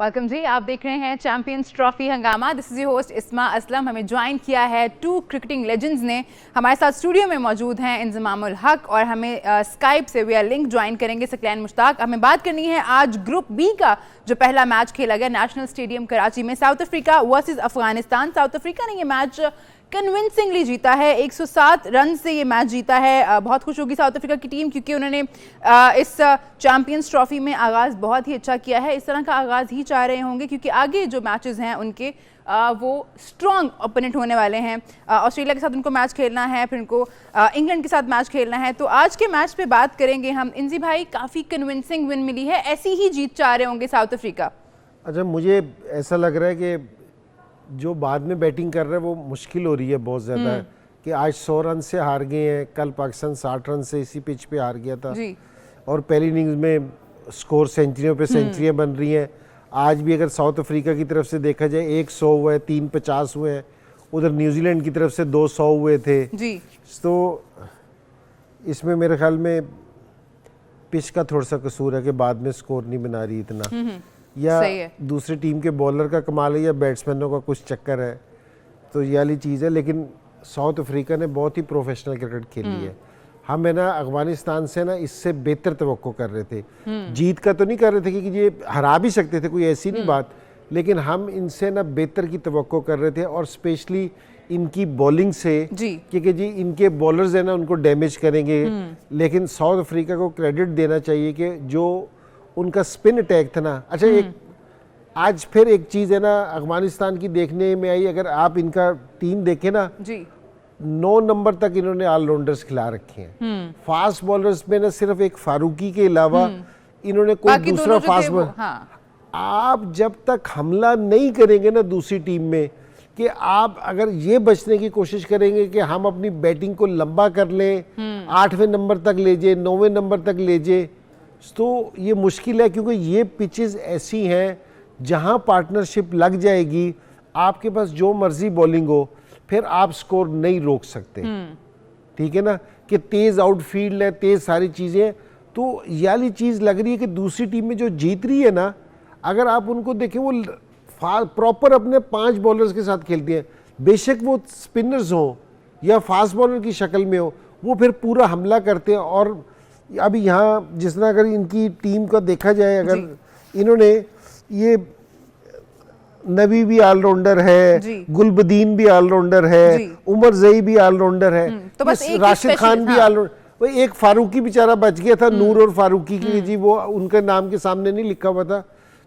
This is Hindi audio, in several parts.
वेलकम जी, आप देख रहे हैं चैंपियंस ट्रॉफी हंगामा। दिस इज योर होस्ट इस्मा असलम। हमें ज्वाइन किया है 2 क्रिकेटिंग लेजेंड्स ने। हमारे साथ स्टूडियो में मौजूद हैं इंजमामुल हक और हमें स्काइप से वी आर लिंक ज्वाइन करेंगे सकलैन मुश्ताक। हमें बात करनी है आज ग्रुप बी का जो पहला मैच खेला गया नेशनल स्टेडियम कराची में, south Africa versus Afghanistan. South Africa ने ये मैच कन्विंसिंगली जीता है, 107 रन से ये मैच जीता है। बहुत खुश होगी साउथ अफ्रीका की टीम क्योंकि उन्होंने इस चैंपियंस ट्रॉफी में आगाज़ बहुत ही अच्छा किया है। इस तरह का आगाज़ ही चाह रहे होंगे क्योंकि आगे जो मैचेस हैं उनके वो स्ट्रॉन्ग ओपोनेंट होने वाले हैं। ऑस्ट्रेलिया के साथ उनको मैच खेलना है, फिर उनको इंग्लैंड के साथ मैच खेलना है। तो आज के मैच पे बात करेंगे हम। इंजी भाई, काफ़ी कन्विंसिंग विन मिली है, ऐसी ही जीत चाह रहे होंगे साउथ अफ्रीका? अच्छा, मुझे ऐसा लग रहा है कि जो बाद में बैटिंग कर रहे हैं वो मुश्किल हो रही है बहुत ज़्यादा, कि आज 100 रन से हार गए हैं, कल पाकिस्तान 60 रन से इसी पिच पे हार गया था जी। और पहली इनिंग्स में स्कोर सेंचुरियों पे सेंचुरियाँ बन रही हैं। आज भी अगर साउथ अफ्रीका की तरफ से देखा जाए 100 हुए, 3 50 हुए हैं, उधर न्यूजीलैंड की तरफ से 200 हुए थे जी। तो इसमें मेरे ख्याल में पिच का थोड़ा सा कसूर है कि बाद में स्कोर नहीं बना रही इतना, या दूसरी टीम के बॉलर का कमाल है या बैट्समैनों का कुछ चक्कर है, तो ये वाली चीज़ है। लेकिन साउथ अफ्रीका ने बहुत ही प्रोफेशनल क्रिकेट खेली है। हम है ना अफगानिस्तान से ना इससे बेहतर तवक्को कर रहे थे, जीत का तो नहीं कर रहे थे कि ये हरा भी सकते थे, कोई ऐसी नहीं बात, लेकिन हम इनसे ना बेहतर की तवक्को कर रहे थे और स्पेशली इनकी बॉलिंग से, क्योंकि जी इनके बॉलर्स है ना उनको डैमेज करेंगे। लेकिन साउथ अफ्रीका को क्रेडिट देना चाहिए कि जो उनका स्पिन अटैक था ना, अच्छा एक आज फिर एक चीज़ है ना अफगानिस्तान की देखने में आई, अगर आप इनका टीम देखें ना जी, 9 नंबर तक इन्होंने ऑलराउंडर्स खिला रखे हैं। फास्ट बॉलर्स में ना सिर्फ एक फारूकी के अलावा इन्होंने कोई दूसरा फास्ट बॉलर, आप जब तक हमला नहीं करेंगे ना दूसरी टीम में, कि आप अगर ये बचने की कोशिश करेंगे कि हम अपनी बैटिंग को लंबा कर लें, 8वें नंबर तक ले जाए, 9वें नंबर तक ले जाए, तो ये मुश्किल है। क्योंकि ये पिचेस ऐसी हैं जहां पार्टनरशिप लग जाएगी, आपके पास जो मर्जी बॉलिंग हो, फिर आप स्कोर नहीं रोक सकते। ठीक है ना, कि तेज आउटफील्ड है, तेज सारी चीजें, तो ये वाली चीज लग रही है कि दूसरी टीम में जो जीत रही है ना, अगर आप उनको देखें वो प्रॉपर अपने 5 बॉलर्स के साथ खेलती हैं, बेशक वो स्पिनर्स हो या फास्ट बॉलर की शक्ल में हो, वो फिर पूरा हमला करते हैं। और अभी यहाँ जिस तरह अगर इनकी टीम का देखा जाए, अगर इन्होंने ये नबी भी ऑलराउंडर है, गुलबदीन भी ऑलराउंडर है, उमर जई भी ऑलराउंडर है, तो बस राशिद खान भी ऑलराउंडर, एक फारूकी बेचारा बच गया था, नूर और फारूकी की जी, वो उनके नाम के सामने नहीं लिखा हुआ था।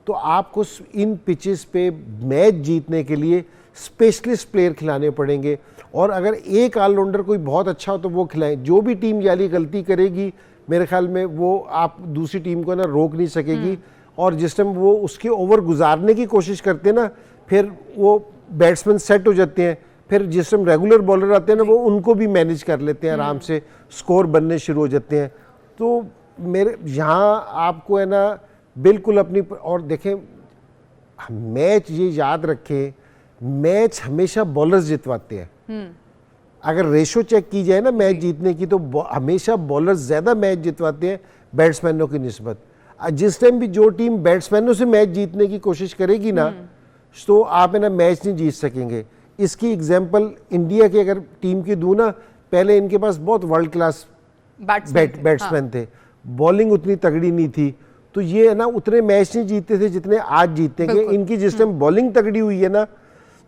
तो आपको इन पिचेस पे मैच जीतने के लिए स्पेशलिस्ट प्लेयर खिलाने पड़ेंगे, और अगर एक ऑलराउंडर कोई बहुत अच्छा हो तो वो खिलाएं। जो भी टीम याली गलती करेगी मेरे ख्याल में वो आप दूसरी टीम को ना रोक नहीं सकेगी, और जिस टाइम वो उसके ओवर गुजारने की कोशिश करते हैं ना, फिर वो बैट्समैन सेट हो जाते हैं, फिर जिस टाइम रेगुलर बॉलर आते हैं ना वो उनको भी मैनेज कर लेते हैं, आराम से स्कोर बनने शुरू हो जाते हैं। तो मेरे यहाँ आपको है ना बिल्कुल अपनी, और देखें मैच ये याद रखें, मैच हमेशा बॉलर्स जितवाते हैं। अगर रेशो चेक की जाए ना मैच जीतने की, तो हमेशा बॉलर्स ज़्यादा मैच जितवाते हैं बैट्समैनों की निस्बत। जिस टाइम भी जो टीम बैट्समैनों से मैच जीतने की कोशिश करेगी ना, तो आप है ना मैच नहीं जीत सकेंगे। इसकी एग्जांपल इंडिया की अगर टीम की दूँ ना, पहले इनके पास बहुत वर्ल्ड क्लास बैट्समैन थे, बॉलिंग उतनी तगड़ी नहीं थी, तो ये है ना उतने मैच नहीं जीतते थे जितने आज जीतेंगे। इनकी जिस टाइम बॉलिंग तगड़ी हुई है ना,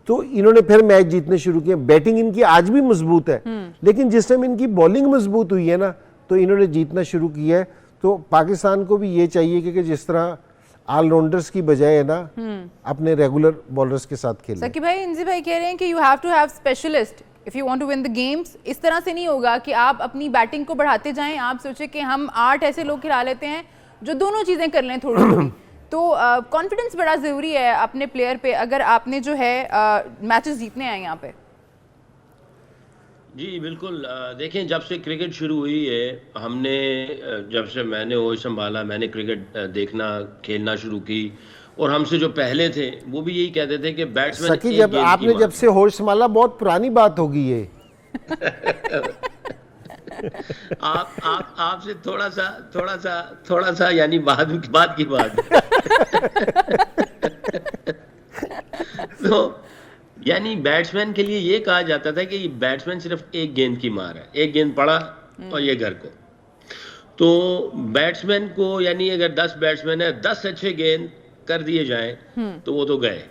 तो इन्होंने फिर मैच जीतने शुरू किए। बैटिंग इनकी आज भी मजबूत है, लेकिन जिस टाइम इनकी बॉलिंग मजबूत हुई है ना, तो इन्होंने जीतना शुरू किया है। तो पाकिस्तान को भी ये चाहिए कि जिस तरह ऑलराउंडर्स की बजाय है ना अपने रेगुलर बॉलर्स के साथ खेलें। सकी भाई, इंजी भाई कह रहे हैं कि you have to have specialist if you want to win the games. इस तरह से नहीं होगा कि आप अपनी बैटिंग को बढ़ाते जाएं, आप सोचे कि हम 8 ऐसे लोग खिला लेते हैं जो दोनों चीजें कर लें थोड़ी थोड़ी। तो कॉन्फिडेंस बड़ा जरूरी है अपने प्लेयर पे, अगर आपने जो है मैचेस जीतने हैं यहाँ पे। जी बिल्कुल, देखें जब से क्रिकेट शुरू हुई है, हमने जब से मैंने होश संभाला, मैंने क्रिकेट देखना खेलना शुरू की, और हमसे जो पहले थे वो भी यही कहते थे कि बैट्समैन सकी जब आपने जब से होश संभाला, बहुत पुरानी बात होगी ये। आपसे थोड़ा सा यानी बाद की बात। तो यानी बैट्समैन के लिए ये कहा जाता था कि बैट्समैन सिर्फ एक गेंद की मार है, एक गेंद पड़ा और ये घर को। तो बैट्समैन को यानी अगर 10 बैट्समैन है, 10 अच्छे गेंद कर दिए जाएं तो वो तो गए।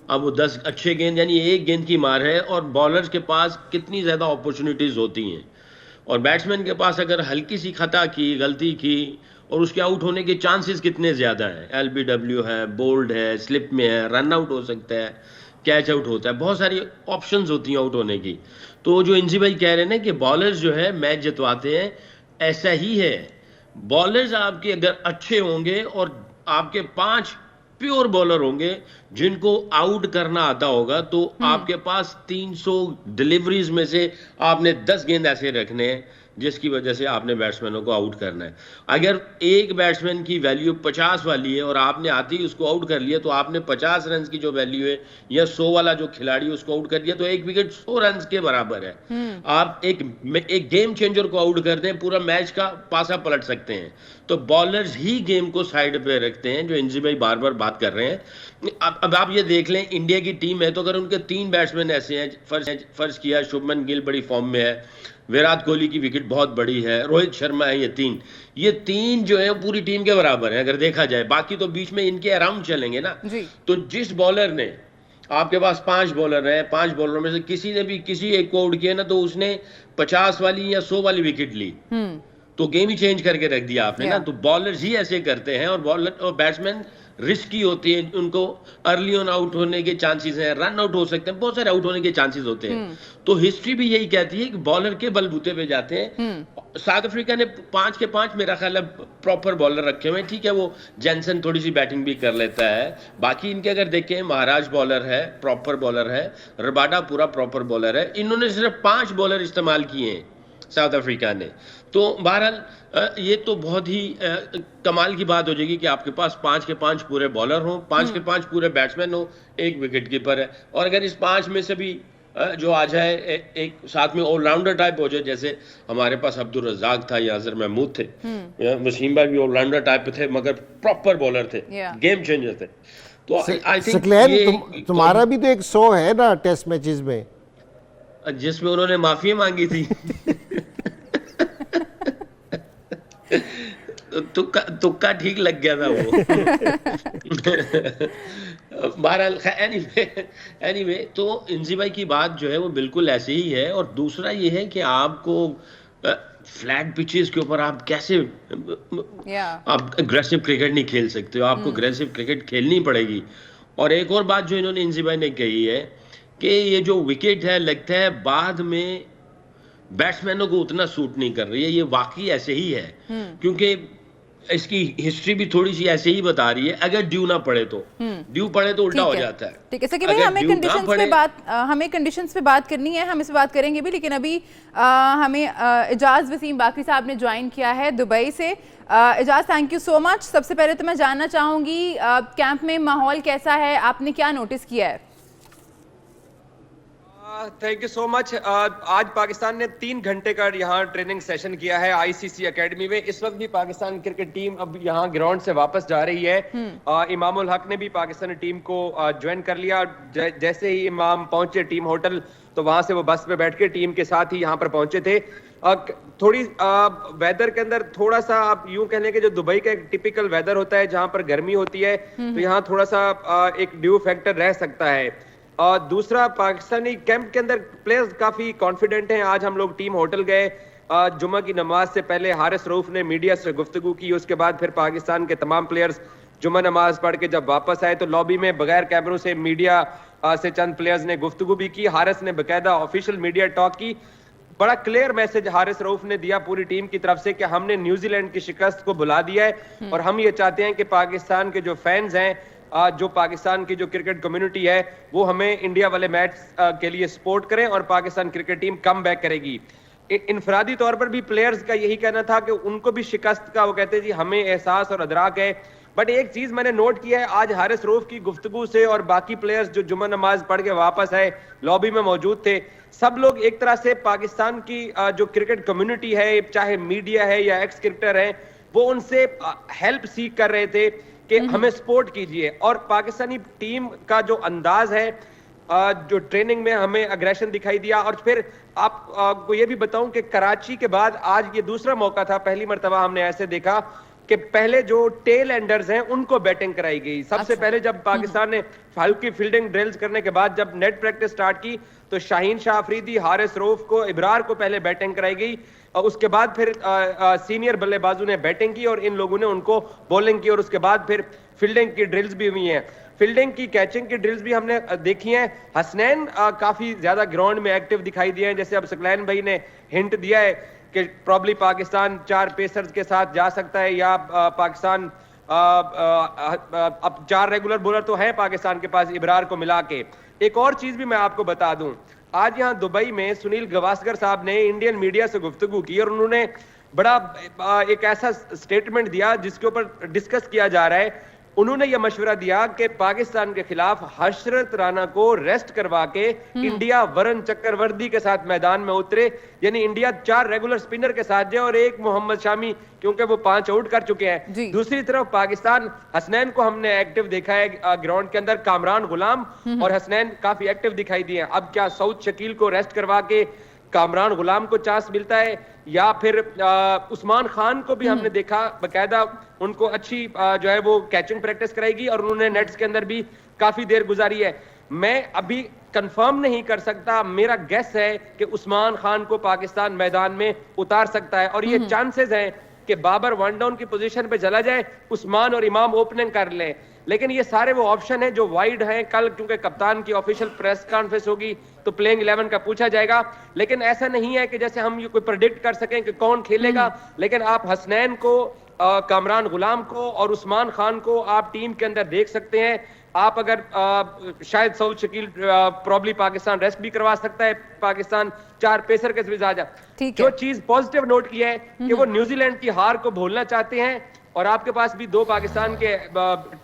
अब वो 10 अच्छे गेंद यानी एक गेंद की मार है, और बॉलर्स के पास कितनी ज़्यादा अपॉर्चुनिटीज़ होती हैं, और बैट्समैन के पास अगर हल्की सी खता की, गलती की, और उसके आउट होने के चांसेस कितने ज़्यादा हैं। LBW है, बोल्ड है, स्लिप में है, रन आउट हो सकता है, कैच आउट होता है, बहुत सारी ऑप्शंस होती हैं आउट होने की। तो जो इंजी भाई कह रहे हैं ना कि बॉलर्स जो है मैच जितवाते हैं, ऐसा ही है। बॉलर्स आपके अगर अच्छे होंगे और आपके 5 प्योर बॉलर होंगे जिनको आउट करना आता होगा, तो आपके पास 300 डिलीवरीज में से आपने 10 गेंद ऐसे रखने हैं जिसकी वजह से आपने बैट्समैनों को आउट करना है। अगर एक बैट्समैन की वैल्यू 50 वाली है और आपने आते ही उसको आउट कर लिया, तो आपने 50 रन की जो वैल्यू है या 100 वाला जो खिलाड़ी उसको आउट कर दिया, तो एक विकेट 100 रन के बराबर है। आप एक गेम चेंजर को आउट कर दें, पूरा मैच का पासा पलट सकते हैं। तो बॉलर्स ही गेम को साइड पे रखते हैं, जो इंजी भाई बार बार बात कर रहे हैं। अब आप ये देख लें, इंडिया की टीम है तो अगर उनके 3 बैट्समैन ऐसे हैं, फर्ज किया शुभमन गिल बड़ी फॉर्म में है, विराट कोहली की विकेट बहुत बड़ी है, रोहित शर्मा है, ये तीन जो है पूरी टीम के बराबर है अगर देखा जाए। बाकी तो बीच में इनके अराउंड चलेंगे ना। तो जिस बॉलर ने, आपके पास 5 बॉलर हैं, 5 बॉलरों में से किसी ने भी किसी एक को आउट किया ना, तो उसने 50 वाली या 100 वाली विकेट ली, तो गेम ही चेंज करके रख दिया आपने ना। तो बॉलर्स ही ऐसे करते हैं, और बैट्समैन रिस्की होती है, उनको अर्ली ऑन आउट होने के चांसेस हैं, रन आउट हो सकते हैं, बहुत सारे आउट होने के चांसेस होते हैं। तो हिस्ट्री भी यही कहती है कि बॉलर के बलबूते पे जाते हैं। साउथ अफ्रीका ने 5 के 5 मेरा ख्याल है प्रॉपर बॉलर रखे हुए हैं। ठीक है, वो जेनसन थोड़ी सी बैटिंग भी कर लेता है, बाकी इनके अगर देखें, महाराज बॉलर है, प्रॉपर बॉलर है, रबाडा पूरा प्रॉपर बॉलर है। इन्होंने सिर्फ 5 बॉलर इस्तेमाल किए हैं साउथ अफ्रीका ने। तो बहरहाल ये तो बहुत ही कमाल की बात हो जाएगी कि आपके पास 5 के 5 पूरे बॉलर हों, 5 के 5 पूरे बैट्समैन हो, एक विकेट कीपर है, और अगर इस 5 में से भी जो आ जाए एक साथ में ऑलराउंडर टाइप हो जाए, जैसे हमारे पास अब्दुल रज़ाक था या अजहर महमूद थे, वसीम भाई भी ऑलराउंडर टाइप थे मगर प्रॉपर बॉलर थे, गेम चेंजर थे। तो आई थिंक तुम्हारा भी तो एक 100 है ना टेस्ट मैचेस में, जिसमें उन्होंने माफी मांगी थी। तुक्का ठीक लग गया था वो। बहरहाल एनीवे तो इंजी भाई की बात जो है वो बिल्कुल ऐसे ही है। और दूसरा ये है कि आपको फ्लैट पिचेस के ऊपर आप कैसे आप अग्रेसिव क्रिकेट नहीं खेल सकते हो, आपको अग्रेसिव क्रिकेट खेलनी पड़ेगी। और एक और बात जो इन्होंने इंजी भाई ने कही है कि ये जो विकेट है लगता है बाद में बैट्समैनों को उतना सूट नहीं कर रही है। ये वाकई ऐसे ही है, क्योंकि इसकी हिस्ट्री भी थोड़ी सी ऐसे ही बता रही है। अगर ड्यू ना पड़े तो उल्टा हो जाता है। ठीक है, कि भाई हमें कंडीशंस पे बात करनी है, हम इस पे बात करेंगे भी, लेकिन अभी हमें इजाज वसीम बाकरी साहब ने ज्वाइन किया है दुबई से। Ejaz, thank you so much. सबसे पहले तो मैं जानना चाहूंगी कैंप में माहौल कैसा है, आपने क्या नोटिस किया है? Thank you so much. आज पाकिस्तान ने 3 घंटे का यहाँ ट्रेनिंग सेशन किया है ICC एकेडमी में। इस वक्त भी पाकिस्तान क्रिकेट टीम अब यहाँ ग्राउंड से वापस जा रही है। इमामुल हक ने भी पाकिस्तानी टीम को ज्वाइन कर लिया। जैसे ही इमाम पहुंचे टीम होटल, तो वहां से वो बस पे बैठ के टीम के साथ ही यहाँ पर पहुंचे थे। थोड़ी वेदर के अंदर थोड़ा सा आप यूं कहने के जो दुबई का एक टिपिकल वेदर होता है जहां पर गर्मी होती है, तो यहाँ थोड़ा सा एक ड्यू फैक्टर रह सकता है। और दूसरा, पाकिस्तानी कैंप के अंदर प्लेयर्स काफी कॉन्फिडेंट हैं। आज हम लोग टीम होटल गए, जुम्मा की नमाज से पहले हारिस रऊफ ने मीडिया से गुफ्तगू की। उसके बाद फिर पाकिस्तान के तमाम प्लेयर्स जुम्मा नमाज पढ़ के जब वापस आए तो लॉबी में बगैर कैमरों से मीडिया से चंद प्लेयर्स ने गुफ्तगू भी की। हारिस ने बकायदा ऑफिशियल मीडिया टॉक की। बड़ा क्लियर मैसेज हारिस रऊफ ने दिया पूरी टीम की तरफ से कि हमने न्यूजीलैंड की शिकस्त को भुला दिया है, और हम ये चाहते हैं कि पाकिस्तान के जो फैंस हैं, जो पाकिस्तान की जो क्रिकेट कम्युनिटी है, वो हमें इंडिया वाले मैच के लिए सपोर्ट करें और Pakistan cricket team come back करेगी। इनफरादी तौर पर भी प्लेयर्स का यही कहना था कि उनको भी शिकस्त का, वो कहते जी हमें एहसास और अदराक है। बट एक चीज मैंने नोट किया है आज हारिस रऊफ की गुफ्तगू से, और बाकी प्लेयर्स जो जुम्मा नमाज पढ़ के वापस आए, लॉबी में मौजूद थे, सब लोग एक तरह से पाकिस्तान की जो क्रिकेट कम्युनिटी है, चाहे मीडिया है या एक्स क्रिकेटर है, वो उनसे हेल्प सीख कर रहे थे कि हमें सपोर्ट कीजिए। और पाकिस्तानी टीम का जो अंदाज है, जो ट्रेनिंग में हमें अग्रेशन दिखाई दिया। और फिर आपको ये भी बताऊं कि कराची के बाद आज ये दूसरा मौका था, पहली मर्तबा हमने ऐसे देखा कि पहले जो टेल एंडर्स हैं उनको बैटिंग कराई गई। सबसे पहले जब पाकिस्तान ने हल्की फील्डिंग ड्रिल्स करने के बाद जब नेट प्रैक्टिस स्टार्ट की तो शाहीन शाह अफरीदी, हारिस रऊफ को, इब्रार को पहले बैटिंग कराई गई और उसके बाद फिर सीनियर बल्लेबाजों ने बैटिंग की और इन लोगों ने उनको बॉलिंग की और उसके बाद फिर फील्डिंग की ड्रिल्स भी हुई हैं। फील्डिंग की, कैचिंग की ड्रिल्स भी हमने देखी हैं। हसनैन काफी ज्यादा ग्राउंड में एक्टिव दिखाई दिए हैं। जैसे अब सकलैन भाई ने हिंट दिया है कि प्रॉब्ली पाकिस्तान 4 पेसर्स के साथ जा सकता है या पाकिस्तान अब 4 रेगुलर बॉलर तो है पाकिस्तान के पास इब्रार को मिला के। एक और चीज भी मैं आपको बता दूं, आज यहाँ दुबई में सुनील गावस्कर साहब ने इंडियन मीडिया से गुफ्तगू की और उन्होंने बड़ा एक ऐसा स्टेटमेंट दिया जिसके ऊपर डिस्कस किया जा रहा है। उन्होंने यह मशवरा दिया कि पाकिस्तान के खिलाफ हशरत राना को रेस्ट करवा के इंडिया वरुण चक्रवर्ती के साथ मैदान में उतरे, यानी इंडिया 4 रेगुलर स्पिनर के साथ जाए और एक मोहम्मद शामी, क्योंकि वो 5 आउट कर चुके हैं। दूसरी तरफ पाकिस्तान, हसनैन को हमने एक्टिव देखा है ग्राउंड के अंदर, कामरान गुलाम और हसनैन काफी एक्टिव दिखाई दिए हैं। अब क्या सऊद शकील को रेस्ट करवा के कामरान गुलाम को चांस मिलता है या फिर उस्मान खान को भी हमने देखा बकायदा उनको अच्छी जो है वो कैचिंग प्रैक्टिस कराएगी और उन्होंने नेट्स के अंदर भी काफी देर गुजारी है। मैं अभी कंफर्म नहीं कर सकता, मेरा गेस है कि उस्मान खान को पाकिस्तान मैदान में उतार सकता है और ये चांसेस हैं कि बाबर वन डाउन की पोजीशन पे चला जाए, उस्मान और इमाम ओपनिंग कर लें। लेकिन ये सारे वो ऑप्शन हैं जो वाइड हैं। कल क्योंकि कप्तान की ऑफिशियल प्रेस कॉन्फ्रेंस होगी तो प्लेइंग 11 का पूछा जाएगा, लेकिन ऐसा नहीं है कि जैसे हम ये कोई प्रेडिक्ट कर सकें कि कौन खेलेगा। लेकिन आप हसनैन को, कामरान गुलाम को और उस्मान खान को आप टीम के अंदर देख सकते हैं। आप अगर शायद सऊद शकील प्रॉब्ली पाकिस्तान रेस्ट भी करवा सकता है, पाकिस्तान 4 पेसर के मिजाज। जो चीज पॉजिटिव नोट की है कि वो न्यूजीलैंड की हार को भूलना चाहते हैं और आपके पास भी 2 पाकिस्तान के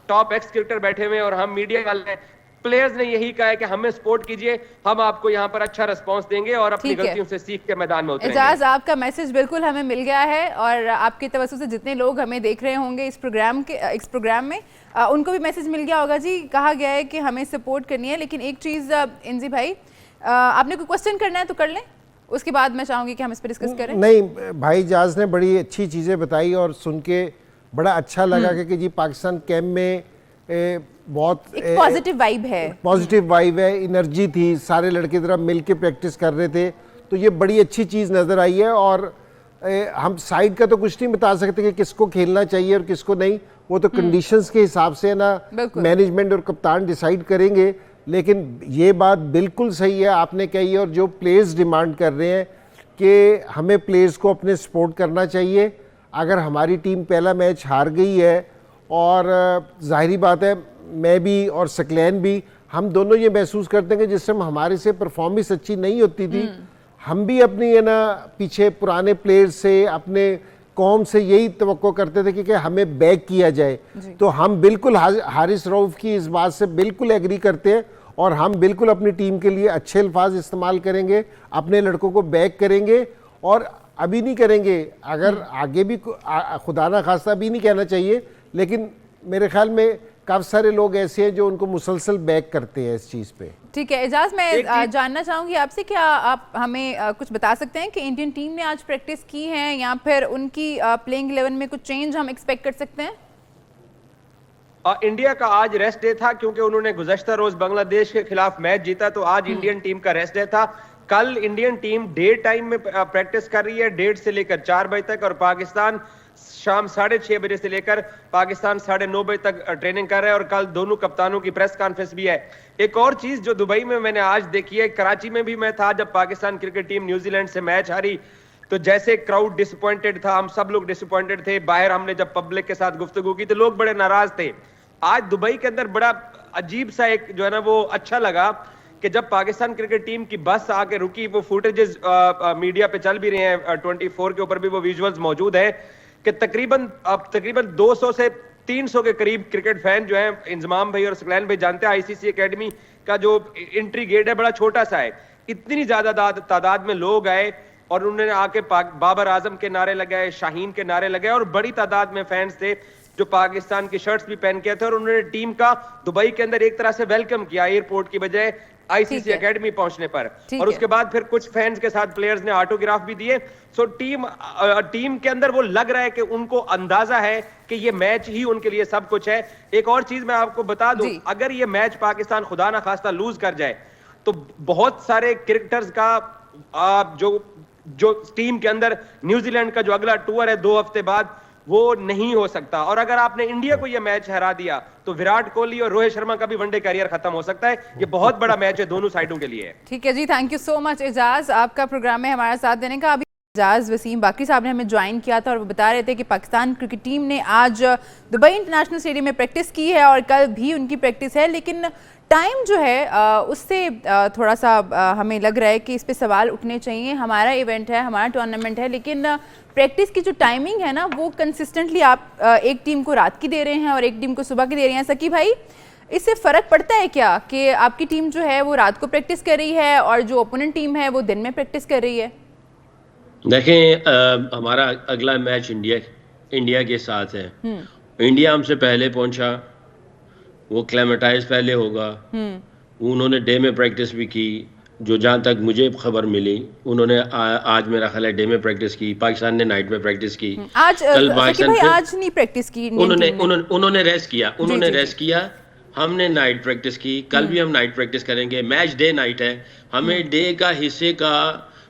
टॉप एक्स क्रिकेटर बैठे हुए हैं और हम मीडिया वाले हैं। प्लेयर्स ने यही कहा है कि हमें सपोर्ट कीजिए, हम आपको यहाँ पर अच्छा रिस्पांस देंगे और अपनी गलतियों से सीख के मैदान में उतरेंगे। एजाज, आपका मैसेज बिल्कुल हमें मिल गया है और आपकी तवज्जो से जितने लोग हमें देख रहे होंगे इस प्रोग्राम में उनको भी मैसेज मिल गया होगा। जी, कहा गया है कि हमें सपोर्ट करनी है, लेकिन एक चीज़ इंजी भाई, आपने कोई क्वेश्चन करना है तो कर लें, उसके बाद मैं चाहूँगी कि हम इस पर डिस्कस करें। नहीं, भाई जाज ने बड़ी अच्छी चीज़ें बताई और सुन के बड़ा अच्छा लगा कि जी पाकिस्तान कैंप में बहुत पॉजिटिव वाइब है, एनर्जी थी, सारे लड़के तरह मिल के प्रैक्टिस कर रहे थे, तो ये बड़ी अच्छी चीज़ नज़र आई है। और हम साइड का तो कुछ नहीं बता सकते कि किसको खेलना चाहिए और किसको नहीं, वो तो कंडीशंस के हिसाब से ना मैनेजमेंट और कप्तान डिसाइड करेंगे। लेकिन ये बात बिल्कुल सही है आपने कही, और जो प्लेयर्स डिमांड कर रहे हैं कि हमें प्लेयर्स को अपने सपोर्ट करना चाहिए। अगर हमारी टीम पहला मैच हार गई है, और जाहिर बात है मैं भी और सकलैन भी, हम दोनों ये महसूस करते हैं कि जिस समय हमारे से परफॉर्मेंस अच्छी नहीं होती थी, हम भी अपनी है ना पीछे पुराने प्लेयर्स से, अपने कौम से यही तवक्को करते थे कि हमें बैक किया जाए। तो हम बिल्कुल हारिस रऊफ की इस बात से बिल्कुल एग्री करते हैं और हम बिल्कुल अपनी टीम के लिए अच्छे अल्फाज इस्तेमाल करेंगे, अपने लड़कों को बैक करेंगे। और अभी नहीं करेंगे, अगर आगे भी खुदा ना खास्ता अभी नहीं कहना चाहिए, लेकिन मेरे ख्याल में काफ़ी सारे लोग ऐसे हैं जो उनको मुसलसल बैक करते हैं इस चीज़ पे। ठीक है एजाज, मैं जानना चाहूँगी आपसे, क्या आप हमें कुछ बता सकते हैं कि इंडियन टीम ने आज प्रैक्टिस की है या फिर उनकी प्लेइंग 11 में कुछ चेंज हम एक्सपेक्ट कर सकते हैं? इंडिया का आज रेस्ट डे था क्योंकि उन्होंने गुज़श्ता रोज बांग्लादेश के खिलाफ मैच जीता, तो आज इंडियन टीम का रेस्ट डे था। कल इंडियन टीम डे टाइम में प्रैक्टिस कर रही है 1:30 से लेकर 4 बजे तक, और पाकिस्तान शाम 6:30 बजे से लेकर पाकिस्तान 9:30 बजे तक ट्रेनिंग कर रहा है। और कल दोनों कप्तानों की प्रेस कॉन्फ्रेंस भी है। एक और चीज जो दुबई में मैंने आज देखी है, कराची में भी मैं था जब पाकिस्तान क्रिकेट टीम न्यूजीलैंड से मैच हारी, तो जैसे क्राउड डिसअपॉइंटेड था, हम सब लोग डिसअपॉइंटेड थे। बाहर हमने जब पब्लिक के साथ गुफ्तगू की तो लोग बड़े नाराज थे। आज दुबई के अंदर बड़ा अजीब सा एक जो है ना वो अच्छा लगा कि जब पाकिस्तान क्रिकेट टीम की बस आके रुकी, वो फुटेजेस मीडिया पे चल भी रहे हैं, 24 के ऊपर भी वो विजुअल्स मौजूद है कि तकरीबन 200 से 300 के करीब क्रिकेट फैन जो है, इंजमाम भाई और सकलैन भाई जानते हैं आईसीसी एकेडमी का जो एंट्री गेट है बड़ा छोटा सा है, इतनी ज्यादा तादाद में लोग आए और उन्होंने आके बाबर आजम के नारे लगाए, शाहीन के नारे लगाए और बड़ी तादाद में फैंस थे। जो पाकिस्तान की शर्ट्स भी पहन के थे, और उन्होंने टीम का दुबई के अंदर एक तरह से वेलकम किया एयरपोर्ट की बजाय आईसीसी एकेडमी पहुंचने पर। और उसके बाद फिर कुछ फैंस के साथ प्लेयर्स ने ऑटोग्राफ भी दिए। सो टीम के अंदर वो लग रहा है कि उनको अंदाजा है कि ये मैच ही उनके लिए सब कुछ है। एक और चीज मैं आपको बता दूं, अगर ये मैच पाकिस्तान खुदा ना खास्ता लूज कर जाए तो बहुत सारे क्रिकेटर्स का जो टीम के अंदर न्यूजीलैंड का जो अगला टूर है 2 हफ्ते बाद, वो नहीं हो सकता। और अगर आपने इंडिया को ये मैच हरा दिया तो विराट कोहली और रोहित शर्मा का भी वनडे करियर खत्म हो सकता है। ये बहुत बड़ा मैच है दोनों साइडों के लिए। ठीक है जी, thank you so much Ejaz, आपका प्रोग्राम में हमारा साथ देने का। अभी एजाज वसीम बाकी साहब ने हमें ज्वाइन किया था और वो बता रहे थे कि पाकिस्तान क्रिकेट टीम ने आज दुबई इंटरनेशनल स्टेडियम में प्रैक्टिस की है और कल भी उनकी प्रैक्टिस है, लेकिन टाइम जो है उससे थोड़ा सा हमें लग रहा है कि इस पे सवाल उठने चाहिए। हमारा इवेंट है, हमारा टूर्नामेंट है, लेकिन प्रैक्टिस की जो टाइमिंग है ना वो कंसिस्टेंटली आप एक टीम को रात की दे रहे हैं और एक टीम को सुबह की दे रहे हैं। सकी भाई, इससे फ़र्क पड़ता है क्या कि आपकी टीम जो है वो रात को प्रैक्टिस कर रही है और जो ओपोनेंट टीम है वो दिन में प्रैक्टिस कर रही है? देखें, हमारा अगला मैच इंडिया के साथ है। इंडिया हमसे पहले पहुंचा, वो क्लेमेटाइज पहले होगा। उन्होंने डे में प्रैक्टिस भी की, जो जहाँ तक मुझे खबर मिली उन्होंने आज मेरा ख्याल है डे में प्रैक्टिस की, पाकिस्तान ने नाइट में प्रैक्टिस की। आज कल भाई आज नहीं प्रैक्टिस की, उन्होंने रेस्ट किया, उन्होंने रेस्ट किया, हमने नाइट प्रैक्टिस की। कल भी हम नाइट प्रैक्टिस करेंगे। मैच डे नाइट है, हमें डे का हिस्से का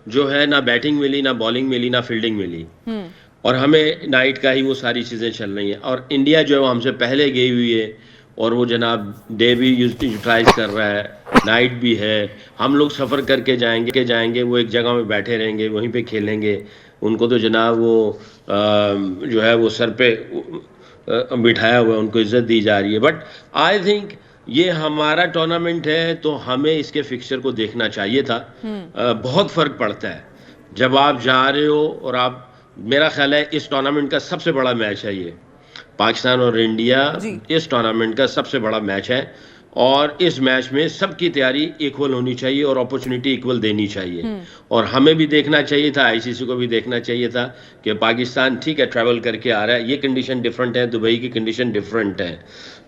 जो है ना बैटिंग मिली, ना बॉलिंग मिली, ना फील्डिंग मिली, और हमें नाइट का ही वो सारी चीज़ें चल रही हैं। और इंडिया जो है वो हमसे पहले गई हुई है और वो जनाब डे भी यूटिलाइज कर रहा है, नाइट भी है। हम लोग सफ़र करके जाएंगे, वो एक जगह में बैठे रहेंगे, वहीं पे खेलेंगे। उनको तो जनाब वो जो है वो सर पे बिठाया हुआ है, उनको इज्जत दी जा रही है। बट आई थिंक ये हमारा टूर्नामेंट है तो हमें इसके फिक्सचर को देखना चाहिए था। बहुत फ़र्क पड़ता है जब आप जा रहे हो और आप, मेरा ख्याल है इस टूर्नामेंट का सबसे बड़ा मैच है ये, पाकिस्तान और इंडिया इस टूर्नामेंट का सबसे बड़ा मैच है। और इस मैच में सबकी तैयारी इक्वल होनी चाहिए और अपॉर्चुनिटी इक्वल देनी चाहिए। और हमें भी देखना चाहिए था, आईसीसी को भी देखना चाहिए था कि पाकिस्तान ठीक है ट्रैवल करके आ रहा है, ये कंडीशन डिफरेंट है, दुबई की कंडीशन डिफरेंट है,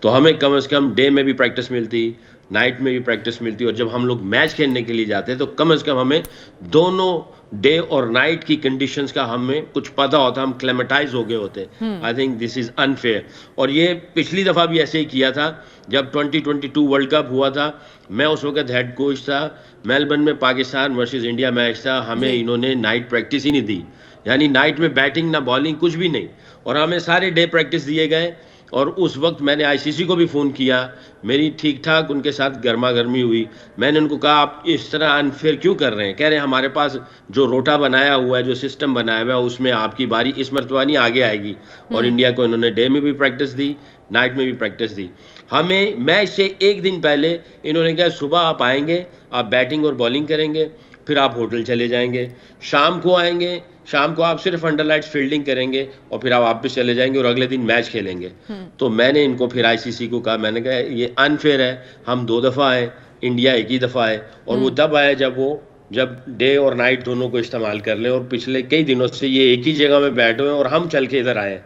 तो हमें कम से कम डे में भी प्रैक्टिस मिलती, नाइट में भी प्रैक्टिस मिलती। और जब हम लोग मैच खेलने के लिए जाते हैं तो कम से कम हमें दोनों डे और नाइट की कंडीशंस का हमें कुछ पता होता, हम क्लेमेटाइज हो गए होते। I think this is unfair. और ये पिछली दफ़ा भी ऐसे ही किया था जब 2022 वर्ल्ड कप हुआ था। मैं उस वक्त हेड कोच था, मेलबर्न में पाकिस्तान वर्सेस इंडिया मैच था, हमें इन्होंने नाइट प्रैक्टिस ही नहीं दी, यानी नाइट में बैटिंग ना बॉलिंग कुछ भी नहीं, और हमें सारे डे प्रैक्टिस दिए गए। और उस वक्त मैंने आईसीसी को भी फ़ोन किया, मेरी ठीक ठाक उनके साथ गर्मा गर्मी हुई। मैंने उनको कहा आप इस तरह अनफेयर क्यों कर रहे हैं? कह रहे हैं हमारे पास जो रोटा बनाया हुआ है, जो सिस्टम बनाया हुआ है, उसमें आपकी बारी इस मरतबा नहीं आगे आएगी। और इंडिया को इन्होंने डे में भी प्रैक्टिस दी, नाइट में भी प्रैक्टिस दी। हमें मैच से एक दिन पहले इन्होंने कहा सुबह आप आएंगे, आप बैटिंग और बॉलिंग करेंगे, फिर आप होटल चले जाएंगे, शाम को आएंगे, शाम को आप सिर्फ अंडरलाइट्स फील्डिंग करेंगे और फिर आप वापस चले जाएंगे और अगले दिन मैच खेलेंगे। तो मैंने इनको फिर आईसीसी को कहा, मैंने कहा ये अनफेयर है, हम 2 दफ़ा आए, इंडिया एक ही दफ़ा आए, और वो तब आए जब डे और नाइट दोनों को इस्तेमाल कर लें। और पिछले कई दिनों से ये एक ही जगह में बैठे हुए हैं और हम चल के इधर आए।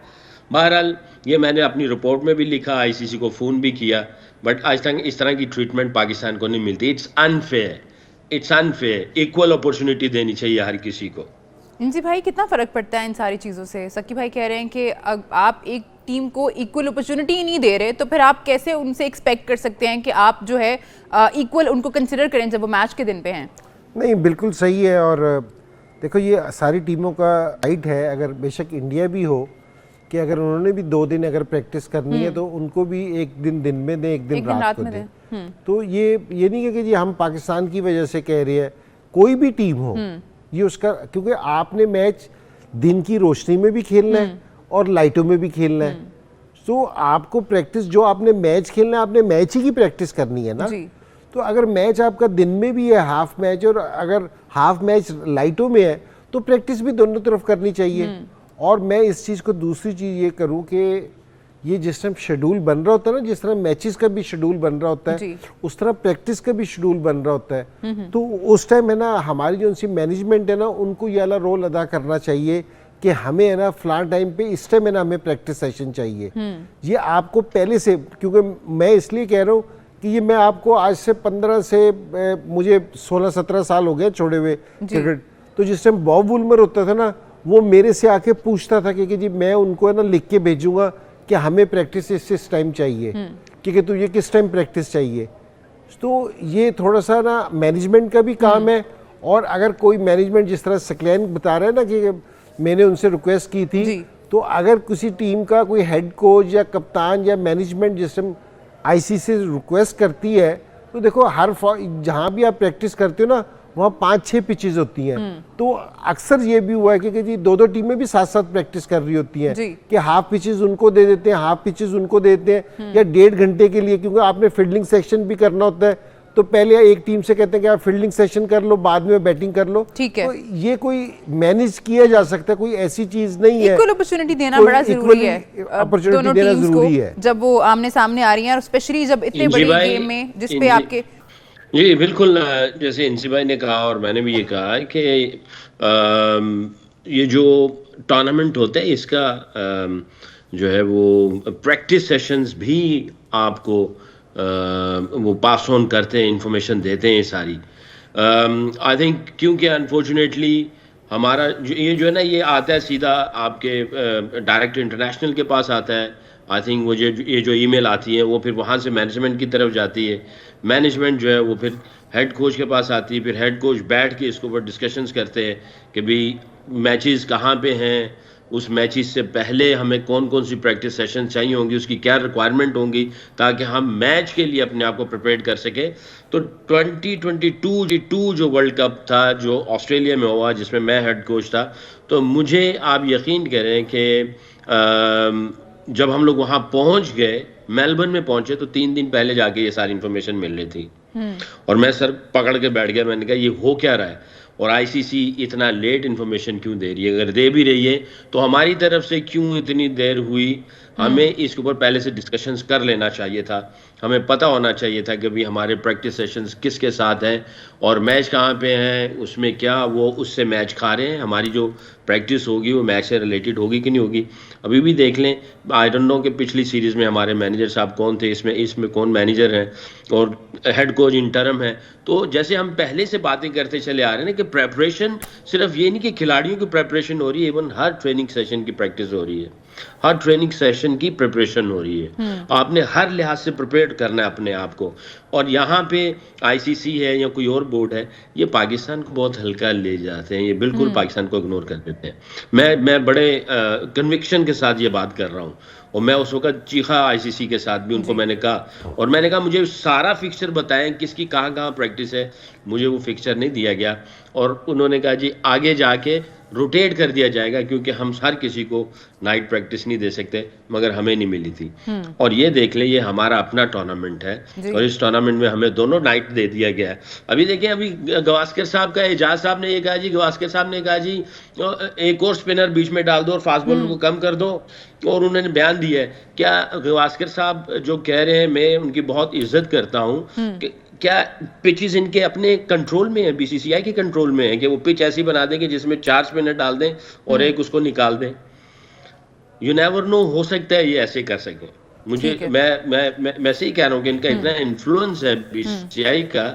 बहरहाल ये मैंने अपनी रिपोर्ट में भी लिखा, आईसीसी को फ़ोन भी किया, बट आज तक इस तरह की ट्रीटमेंट पाकिस्तान को नहीं मिलती। It's unfair. इक्वल अपॉर्चुनिटी देनी चाहिए हर किसी को। जी भाई, कितना फ़र्क पड़ता है इन सारी चीज़ों से? सकी भाई कह रहे हैं कि आप एक टीम को इक्वल अपॉर्चुनिटी ही नहीं दे रहे, तो फिर आप कैसे उनसे एक्सपेक्ट कर सकते हैं कि आप जो है इक्वल उनको कंसिडर करें जब वो मैच के दिन पे हैं? नहीं, बिल्कुल सही है। और देखो ये सारी टीमों का राइट है, अगर बेशक इंडिया भी हो, कि अगर उन्होंने भी 2 दिन अगर प्रैक्टिस करनी है तो उनको भी एक दिन दिन में दें, एक दिन रात को दें। तो ये नहीं है कि जी हम पाकिस्तान की वजह से कह रही है, कोई भी टीम हो ये उसका, क्योंकि आपने मैच दिन की रोशनी में भी खेलना है और लाइटों में भी खेलना है। तो आपको प्रैक्टिस जो आपने मैच खेलना है, आपने मैच ही की प्रैक्टिस करनी है ना। तो अगर मैच आपका दिन में भी है हाफ मैच, और अगर हाफ मैच लाइटों में है, तो प्रैक्टिस भी दोनों तरफ करनी चाहिए। और मैं इस चीज़ को, दूसरी चीज़ ये करूँ कि ये जिस टाइम शेड्यूल बन रहा होता है ना, जिस तरह मैचेस का भी शेड्यूल बन रहा होता है, उस तरह प्रैक्टिस का भी शेड्यूल बन रहा होता है। तो उस टाइम है ना, हमारी जो उनकी मैनेजमेंट है ना, उनको ये वाला रोल अदा करना चाहिए कि हमें है ना फलां टाइम पे इस टाइम है ना हमें प्रैक्टिस सेशन चाहिए। ये आपको पहले से, क्योंकि मैं इसलिए कह रहा हूँ कि ये मैं आपको आज से 15 से मुझे 16-17 साल हो गए छोड़े हुए क्रिकेट। तो जिस टाइम बॉब वुलमर होता था ना, वो मेरे से आके पूछता था कि जी मैं उनको है ना लिख के भेजूंगा कि हमें प्रैक्टिस इस टाइम चाहिए, कि तुझे किस टाइम प्रैक्टिस चाहिए। तो ये थोड़ा सा ना मैनेजमेंट का भी काम है। और अगर कोई मैनेजमेंट, जिस तरह सकलैन बता रहा है ना कि मैंने उनसे रिक्वेस्ट की थी, तो अगर किसी टीम का कोई हेड कोच या कप्तान या मैनेजमेंट जिस टाइम आईसीसी से रिक्वेस्ट करती है, तो देखो हर जहाँ भी आप प्रैक्टिस करते हो ना, वहाँ 5-6 पिचेस होती हैं। तो अक्सर ये भी हुआ है कि जी 2-2 टीमें भी साथ साथ प्रैक्टिस कर रही होती हैं कि हाफ पिचेस उनको दे देते हैं, हाफ पिचेस उनको दे देते हैं, या 1.5 घंटे के लिए, क्योंकि आपने फील्डिंग सेक्शन भी करना होता है। तो पहले एक टीम से कहते हैं कि आप फील्डिंग सेशन कर लो, बाद में बैटिंग कर लो। ठीक है, तो ये कोई मैनेज किया जा सकता है, कोई ऐसी चीज नहीं है। इक्वल अपॉर्चुनिटी देना बड़ा जरूरी है, दोनों टीम्स को जब वो आमने सामने आ रही हैं, और स्पेशली जब इतने बड़े गेम में जिसपे आपके। जी बिल्कुल, जैसे इंसी भाई ने कहा और मैंने भी ये कहा कि ये जो टूर्नामेंट होता है इसका जो है वो प्रैक्टिस सेशंस भी आपको वो पास ऑन करते हैं, इंफॉर्मेशन देते हैं ये सारी। आई थिंक क्योंकि अनफॉर्चुनेटली हमारा ये जो है ना, ये आता है सीधा आपके डायरेक्ट इंटरनेशनल के पास आता है। आई थिंक वो ये जो ईमेल आती है वो फिर वहाँ से मैनेजमेंट की तरफ जाती है, मैनेजमेंट जो है वो फिर हेड कोच के पास आती है, फिर हेड कोच बैठ के इसके ऊपर डिस्कशंस करते हैं कि भाई मैचेस कहाँ पे हैं, उस मैचेस से पहले हमें कौन कौन सी प्रैक्टिस सेशन चाहिए होंगी, उसकी क्या रिक्वायरमेंट होंगी, ताकि हम मैच के लिए अपने आप को प्रिपेयर कर सके। तो 2022 जो वर्ल्ड कप था जो ऑस्ट्रेलिया में हुआ, जिसमें मैं हेड कोच था, तो मुझे आप यकीन करें कि जब हम लोग वहाँ पहुँच गए, मेलबर्न में पहुँचे, तो 3 दिन पहले जाके ये सारी इन्फॉर्मेशन मिल रही थी। और मैं सर पकड़ के बैठ गया, मैंने कहा ये हो क्या रहा है, और आईसीसी इतना लेट इन्फॉर्मेशन क्यों दे रही है, अगर दे भी रही है तो हमारी तरफ से क्यों इतनी देर हुई। हमें इसके ऊपर पहले से डिस्कशंस कर लेना चाहिए था, हमें पता होना चाहिए था कि भाई हमारे प्रैक्टिस सेशंस किसके साथ हैं और मैच कहाँ पे हैं, उसमें क्या वो उससे मैच खा रहे हैं, हमारी जो प्रैक्टिस होगी वो मैच से रिलेटेड होगी कि नहीं होगी। अभी भी देख लें, आई डोंट नो कि पिछली सीरीज़ में हमारे मैनेजर साहब कौन थे, इसमें कौन मैनेजर हैं और हेड कोच इंटरम है। तो जैसे हम पहले से बातें करते चले आ रहे हैं ना कि प्रेपरेशन सिर्फ ये नहीं कि खिलाड़ियों की प्रेपरेशन हो रही है, इवन हर ट्रेनिंग सेशन की प्रैक्टिस हो रही है, हर ट्रेनिंग सेशन की प्रिपरेशन हो रही है। आपने हर लिहाज से प्रिपेयर करना है अपने आप को। और यहाँ पे आईसीसी है या कोई और बोर्ड है, ये पाकिस्तान को बहुत हल्का ले जाते हैं, ये बिल्कुल पाकिस्तान को इग्नोर कर देते हैं। मैं बड़े कन्विक्शन के साथ ये बात कर रहा हूँ, और मैं उस वक्त चीखा आईसीसी के साथ भी, उनको मैंने कहा, और मैंने कहा मुझे सारा फिक्सचर बताएं किसकी कहाँ कहाँ प्रैक्टिस है। मुझे वो फिक्सचर नहीं दिया गया, और उन्होंने कहा जी आगे जाके रोटेट कर दिया जाएगा, क्योंकि हम हर किसी को नाइट प्रैक्टिस नहीं दे सकते, मगर हमें नहीं मिली थी। और ये देख ले, ये हमारा अपना टूर्नामेंट है, और इस टूर्नामेंट में हमें दोनों नाइट दे दिया गया है। अभी देखिए, अभी गवास्कर साहब का, एजाज साहब ने ये कहा जी, गवास्कर साहब ने कहा जी एक और स्पिनर बीच में डाल दो और फास्ट बॉलर को कम कर दो, और उन्होंने बयान दिया है। क्या गवास्कर साहब जो कह रहे हैं, मैं उनकी बहुत इज्जत करता हूँ, क्या पिचेस इनके अपने कंट्रोल में है, बीसीसीआई के कंट्रोल में है कि वो पिच ऐसी बना देंगे जिसमें 4 स्पिनर डाल दें और एक उसको निकाल दें? यू नेवर नो, हो सकता है ये ऐसे कर सके। मुझे मैं सही कह रहा हूँ कि इनका इतना इन्फ्लुएंस है बीसीसीआई का,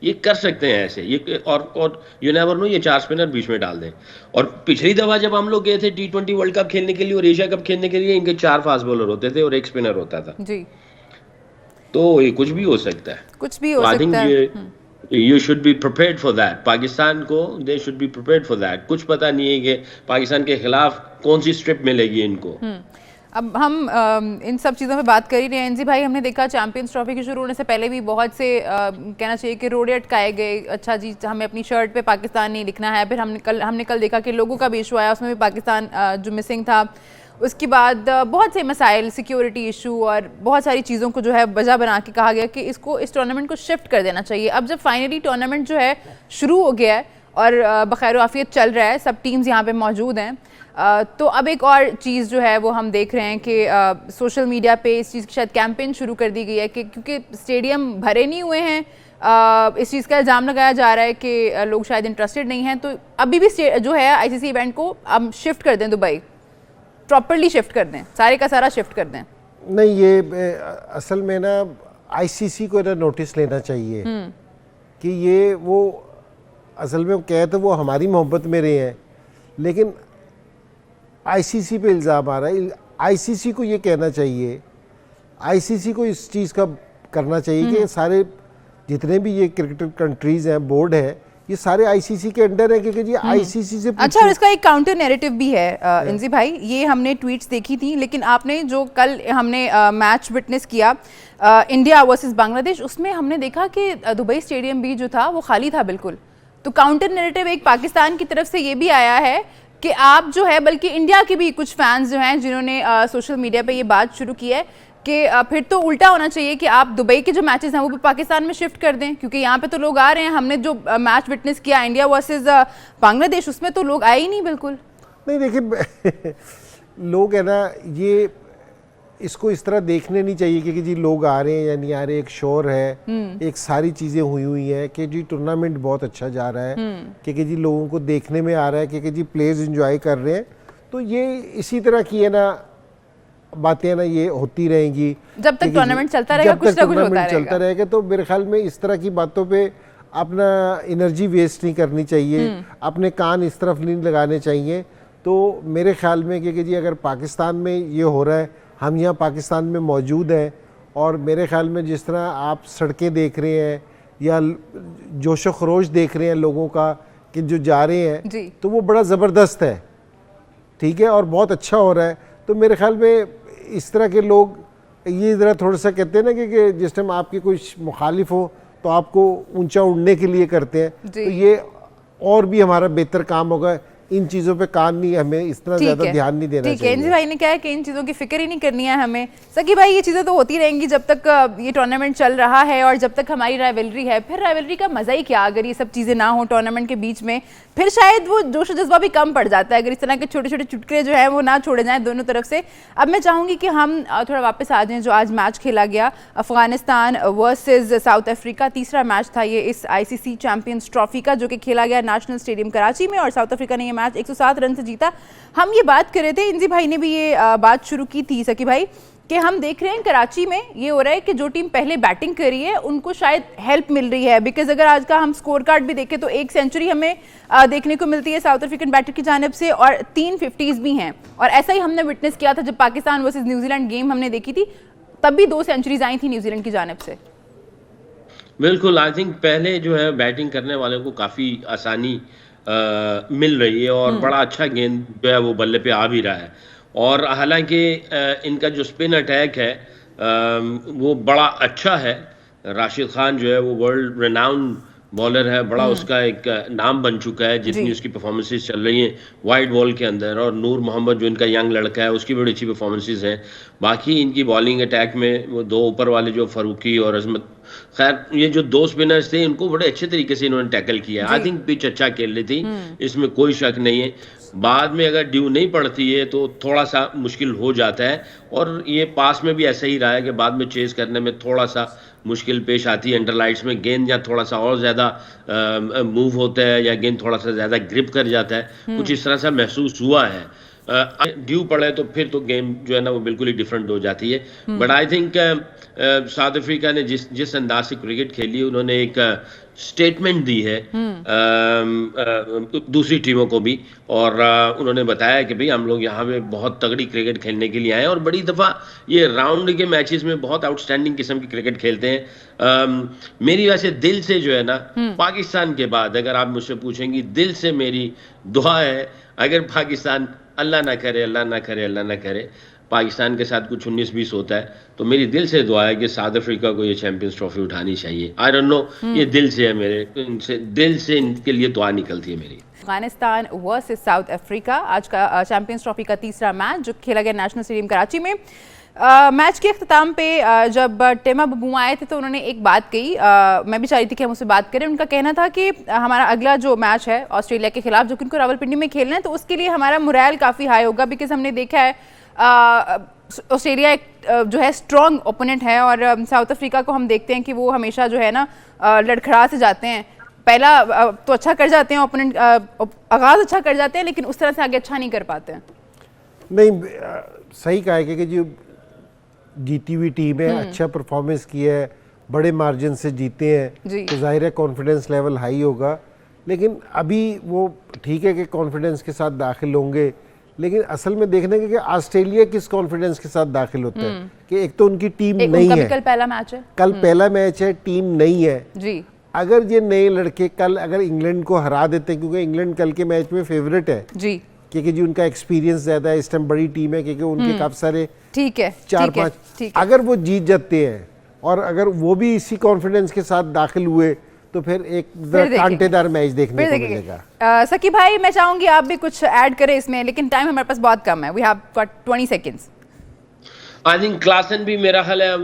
ये कर सकते हैं ऐसे, ये और यू नेवर नो, ये 4 स्पिनर बीच में डाल दें। और पिछली दफा जब हम लोग गए थे T20 वर्ल्ड कप खेलने के लिए और एशिया कप खेलने के लिए, इनके 4 फास्ट बॉलर होते थे और एक स्पिनर होता था जी। तो ये कुछ भी हो सकता है, कुछ भी हो सकता है। You should be prepared for that. Pakistan को they should be prepared for that. कुछ पता नहीं है कि पाकिस्तान के खिलाफ कौन सी स्ट्रिप मिलेगी इनको। अब हम इन सब चीज़ों पे बात कर ही रहे हैं। एनजी भाई, हमने देखा चैंपियंस ट्रॉफी के शुरू होने से पहले भी बहुत से कहना चाहिए कि रोड़े अटकाए गए। अच्छा जी, हमें अपनी शर्ट पे पाकिस्तान नहीं लिखना है। फिर हमने कल देखा कि लोगों का भी इशू आया, उसमें भी पाकिस्तान जो मिसिंग था। उसके बाद बहुत से मसाइल, सिक्योरिटी इशू और बहुत सारी चीज़ों को जो है वजह बना के कहा गया कि इस टूर्नामेंट को शिफ्ट कर देना चाहिए। अब जब फाइनली टूर्नामेंट जो है शुरू हो गया है और बखैर आफियत चल रहा है, सब टीम्स यहाँ पे मौजूद हैं, तो अब एक और चीज़ जो है वो हम देख रहे हैं कि सोशल मीडिया पे इस चीज़ की शायद कैंपेन शुरू कर दी गई है कि क्योंकि स्टेडियम भरे नहीं हुए हैं, इस चीज़ का इल्ज़ाम लगाया जा रहा है कि लोग शायद इंटरेस्टेड नहीं हैं, तो अभी भी जो है आईसीसी इवेंट को अब शिफ्ट कर दें, दुबई प्रॉपरली शिफ्ट कर दें, सारे का सारा शिफ्ट कर दें। नहीं, ये असल में ना आईसीसी को ना नोटिस लेना चाहिए कि ये वो असल में कहे तो वो हमारी मोहब्बत में रहे हैं, लेकिन आईसीसी पे इल्ज़ाम आ रहा है। आईसीसी को ये कहना चाहिए, आईसीसी को इस चीज़ का करना चाहिए कि सारे जितने भी ये क्रिकेट कंट्रीज़ हैं, बोर्ड है, ये सारे आईसीसी के अंडर है, क्योंकि ये आईसीसी से अच्छा, और इसका एक काउंटर नैरेटिव भी है इंजी भाई, ये हमने ट्वीट्स देखी थी, लेकिन आपने जो कल हमने मैच विटनेस किया इंडिया वर्सेस बांग्लादेश, उसमें हमने देखा कि दुबई स्टेडियम भी जो था वो खाली था बिल्कुल। तो काउंटर नैरेटिव एक पाकिस्तान की तरफ से ये भी आया है कि आप जो है, बल्कि इंडिया के भी कुछ फैंस जो हैं जिन्होंने सोशल मीडिया पे ये बात शुरू की है कि फिर तो उल्टा होना चाहिए कि आप दुबई के जो मैचेस हैं वो भी पाकिस्तान में शिफ्ट कर दें, क्योंकि यहाँ पे तो लोग आ रहे हैं। हमने जो मैच विटनेस किया इंडिया वर्सेस बांग्लादेश, उसमें तो लोग आए ही नहीं बिल्कुल। नहीं, देखिए लोग है ना, ये इसको इस तरह देखने नहीं चाहिए कि जी लोग आ रहे हैं या नहीं आ रहे। एक शोर है, एक सारी चीज़ें हुई है कि जी टूर्नामेंट बहुत अच्छा जा रहा है, कि जी लोगों को देखने में आ रहा है कि जी प्लेयर्स एंजॉय कर रहे हैं। तो ये इसी तरह की है ना बातें ना, ये होती रहेंगी जब तक टूर्नामेंट चलता रहेगा, कुछ ना कुछ होता चलता रहेगा। तो मेरे ख्याल में इस तरह की बातों पे अपना एनर्जी वेस्ट नहीं करनी चाहिए, अपने कान इस तरफ नहीं लगाने चाहिए। तो मेरे ख्याल में कि जी अगर पाकिस्तान में ये हो रहा है, हम यहाँ पाकिस्तान में मौजूद हैं, और मेरे ख्याल में जिस तरह आप सड़कें देख रहे हैं या जोशो खरोश देख रहे हैं लोगों का कि जो जा रहे हैं, तो वो बड़ा ज़बरदस्त है, ठीक है, और बहुत अच्छा हो रहा है। तो मेरे ख्याल में इस तरह के लोग ये ज़रा थोड़ा सा कहते हैं ना कि जिस टाइम आपकी कोई मुखालिफ हो तो आपको ऊंचा उड़ने के लिए करते हैं, तो ये और भी हमारा बेहतर काम होगा। इन चीज़ों पे कान नहीं, हमें इस तरह ज़्यादा ध्यान नहीं देना चाहिए। ठीक है, भाई ने क्या है कि इन चीज़ों की फिक्र ही नहीं करनी है हमें। सकी भाई, ये चीज़ें तो होती रहेंगी जब तक ये टूर्नामेंट चल रहा है और जब तक हमारी राइवलरी है। फिर राइवलरी का मज़ा ही क्या अगर ये सब चीज़ें ना हो टूर्नामेंट के बीच में, फिर शायद वो जोश जज्बा भी कम पड़ जाता है अगर इस तरह के छोटे छोटे चुटकुले जो है वो ना छोड़े जाएँ दोनों तरफ से। अब मैं चाहूँगी कि हम थोड़ा वापस आ जाएँ जो आज मैच खेला गया, अफगानिस्तान वर्सेज साउथ अफ्रीका। तीसरा मैच था ये इस ICC चैंपियंस ट्रॉफी का, जो कि खेला गया नेशनल स्टेडियम कराची में, और साउथ अफ्रीका ने ये मैच 107 रन से जीता। हम ये बात कर रहे थे, इंजी भाई ने भी ये बात शुरू की थी सकी भाई, कि हम देख रहे हैं कराची में ये हो रहा है कि जो टीम पहले बैटिंग कर रही है उनको शायद हेल्प मिल रही है, बिकॉज अगर आज का हम स्कोर कार्ड भी देखें तो 1 सेंचुरी हमें देखने को मिलती है साउथ अफ्रीकन बैटर की जानिब से, और 3 50s भी हैं। और ऐसा ही हमने विटनेस किया था जब पाकिस्तान वर्सेस न्यूजीलैंड गेम हमने देखी थी, तब भी 2 सेंचुरीज आई थी न्यूजीलैंड की जानिब से। बिल्कुल, आई थिंक पहले जो है बैटिंग करने वाले को काफ़ी आसानी मिल रही है, और बड़ा अच्छा गेंद जो है वो बल्ले पे आ भी रहा है। और हालांकि इनका जो स्पिन अटैक है वो बड़ा अच्छा है। राशिद खान जो है वो वर्ल्ड रेनाउंड बॉलर है, बड़ा उसका एक नाम बन चुका है जितनी उसकी परफॉर्मेंसेस चल रही हैं वाइड बॉल के अंदर। और नूर मोहम्मद जो इनका यंग लड़का है, उसकी बड़ी अच्छी परफॉर्मेंसेस हैं। बाकी इनकी बॉलिंग अटैक में वो 2 ऊपर वाले जो फरूकी और अजमत, खैर ये जो 2 स्पिनर्स थे इनको बड़े अच्छे तरीके से इन्होंने टैकल किया। आई थिंक पिच अच्छा खेल रही थी, इसमें कोई शक नहीं है। बाद में अगर ड्यू नहीं पड़ती है तो थोड़ा सा मुश्किल हो जाता है, और ये पास में भी ऐसा ही रहा है कि बाद में चेस करने में थोड़ा सा मुश्किल पेश आती है। अंडर लाइट्स में गेंद या थोड़ा सा और ज़्यादा मूव होता है या गेंद थोड़ा सा ज़्यादा ग्रिप कर जाता है, कुछ इस तरह सा महसूस हुआ है। ड्यू पड़े तो फिर तो गेम जो है ना वो बिल्कुल ही डिफरेंट हो जाती है। But I think south Africa ने जिस अंदाज से क्रिकेट खेली, उन्होंने एक स्टेटमेंट दी है दूसरी टीमों को भी, और उन्होंने बताया कि भाई हम लोग यहाँ पे बहुत तगड़ी क्रिकेट खेलने के लिए आए हैं, और बड़ी दफ़ा ये राउंड के मैचेस में बहुत आउटस्टैंडिंग किस्म की क्रिकेट खेलते हैं। मेरी वैसे दिल से जो है ना, पाकिस्तान के बाद अगर आप मुझसे पूछेंगी, दिल से मेरी दुआ है अगर पाकिस्तान अल्लाह ना करे पाकिस्तान के साथ कुछ 19-20 होता है, तो मेरी दिल से दुआ है कि साउथ अफ्रीका को ये चैंपियंस ट्रॉफी उठानी चाहिए। आई डोंट नो, ये दिल से है मेरे, दिल से इनके लिए दुआ निकलती है मेरी। अफगानिस्तान वर्सेस साउथ अफ्रीका आज का चैंपियंस ट्रॉफी का तीसरा मैच जो खेला गया नेशनल स्टेडियम कराची में। मैच के अख्ताम पे जब टेमा बबूमा आए थे तो उन्होंने एक बात कही, मैं भी चाह रही थी कि हम उससे बात करें। उनका कहना था कि हमारा अगला जो मैच है ऑस्ट्रेलिया के खिलाफ, जो कि उनको रावलपिंडी में खेलना है, तो उसके लिए हमारा मोरल काफ़ी हाई होगा, बिकॉज हमने देखा है ऑस्ट्रेलिया एक जो है स्ट्रॉन्ग ओपोनेंट है और साउथ अफ्रीका को हम देखते हैं कि वो हमेशा जो है ना लड़खड़ा से जाते हैं। पहला तो अच्छा कर जाते हैं ओपोनेंट, आगाज अच्छा कर जाते हैं, लेकिन उस तरह से आगे अच्छा नहीं कर पाते हैं। नहीं, सही कहा है कि जो जीती हुई टीम है, अच्छा परफॉर्मेंस किया है, बड़े मार्जिन से जीते हैं, तो जाहिर है कॉन्फिडेंस लेवल हाई होगा। लेकिन अभी वो ठीक है कि कॉन्फिडेंस के साथ दाखिल होंगे, लेकिन असल में देखना है कि ऑस्ट्रेलिया किस कॉन्फिडेंस के साथ दाखिल होता है कि एक तो उनकी टीम नहीं है, कल पहला मैच है, कल पहला मैच है, टीम नहीं है जी। अगर ये नए लड़के कल अगर इंग्लैंड को हरा देते हैं, क्योंकि इंग्लैंड कल के मैच में फेवरेट है जी, क्योंकि जी उनका एक्सपीरियंस ज्यादा है, इस टाइम बड़ी टीम है, क्योंकि उनके काफी सारे ठीक है 4-5, अगर वो जीत जाते हैं और अगर वो भी इसी कॉन्फिडेंस के साथ दाखिल हुए तो फिर एक कांटेदार मैच देखने को मिलेगा। सकी भाई, मैं चाहूंगी आप भी कुछ ऐड करें इसमें, लेकिन टाइम हमारे पास बहुत कम है, we have got 20 seconds. I think Klaasen भी मेरा ख्याल है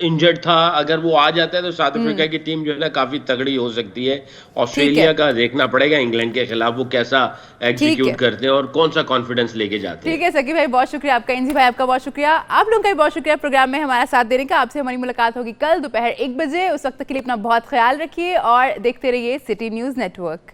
इंजर्ड था, अगर वो आ जाता है तो साउथ अफ्रीका की टीम जो है ना काफी तगड़ी हो सकती है। ऑस्ट्रेलिया का देखना पड़ेगा इंग्लैंड के खिलाफ वो कैसा एग्जीक्यूट करते हैं और कौन सा कॉन्फिडेंस लेके जाते हैं। ठीक है सकी भाई, बहुत शुक्रिया आपका। इंजी भाई आपका बहुत शुक्रिया, आप लोगों का भी बहुत शुक्रिया प्रोग्राम में हमारा साथ देने का। आपसे हमारी मुलाकात होगी कल दोपहर 1 बजे। उस वक्त के लिए अपना बहुत ख्याल रखिए और देखते रहिए सिटी न्यूज़ नेटवर्क।